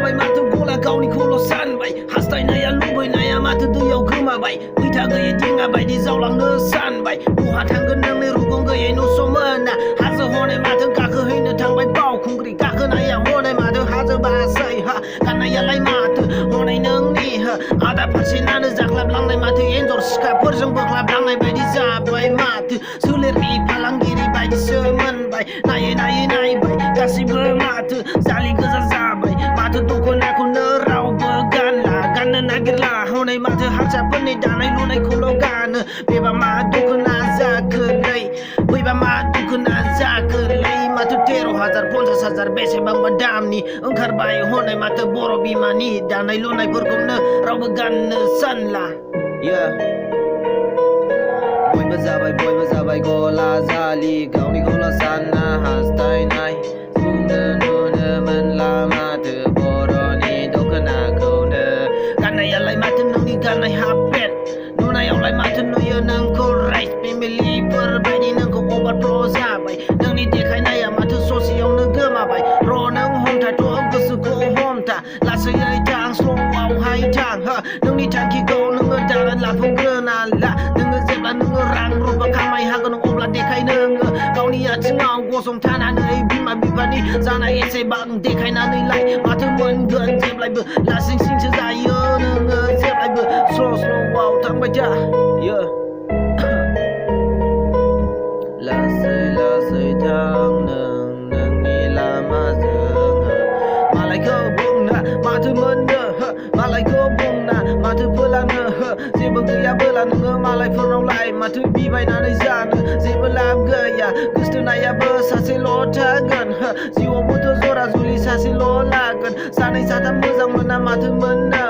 जाबाय माथो गोला गावनि खौल' सानबाय हास्थायनाया लुबैनाया माथो दैयाव गोमाबाय फैथा गैयै दिङा बायदि जावलांनो सानबाय बहा थांगोन नोंनि रुगुं गैयै नुस'मोना हाजो हनै माथो गाखोहैनो थांबाय बावखुंग्रि गाखोनाया हनै माथो हाजो बासै गाननायालाय माथो हनै नोंनि आदा फारसेनानो जाख्लाबलांनाय माथो एन्जर सिखाफोरजों बोख्लाबलांनाय बायदि जाबाय माथो सोलेरनि फालांगिरि बायदिसो मोनबाय नायै नायै नायबाय गासिबो माथो जालि गोजा जाबाय माथो दख'नाखौनो रावबो गाननो नागिरला हनै माथो हारसाफोरनि दानाय लुनायखौल' गानो बेबा मा दख'ना जाखोलै बैबा मा दख'ना जाखोलै माथो 13,000 50,000 बेसेबांबा दामनि ओंखारबाय हनै माथो बर' बिमानि दानाय लुनायफोरखौनो रावबो गाननो सानला बयबो जाबाय गला जालि गावनिखौल' सानना हास्थायनाय बुंनो नुनो मोनला माथो बर'नि दख'नाखौनो गाननायालाय माथो नोंनि गाननाय हाफ पेन्ट नुनायावलाय माथो नुयो नोंखौ राइस फेमिलिफोर बायदि नोंखौ अभारफ्ल' जाबाय नोंनि देखायनाया माथो ससेयावनो गोमाबाय र' नों हमथाथ' गोसोखौ हमथा लासैयै थां स्ल'आवहाय थां नोंनि थांखिखौ नोङो दानो लाफुंग्रोना ला नोङो जेब्ला नोङो रां रुफा खामाय हागोन अब्ला देखाय नोङो गावनि आथिङाव गसंथानानै बिमा बिफानि जानाय एसेबां देखायनानै लाय माथो मोनगोन जेब्लायबो लासिं सिंसो जायो नोङो जेब्लायबो स्ल'आव थांबाय था लासै थां नोंनि लामाजों मालायखौ बुंना माथो मोननो मालायखौ बुंना माथो फोलानो जेबो गैयाबोला नोङो मालायफोरनावलाय माथो बिबायनानै जानो जेबो लाब गैया गोसथोनायाबो सासेल' थागोन जिउआवबोथ' जरा जुलि सासेल' लागोन सानै साथाम मोजां मोना माथो मोननो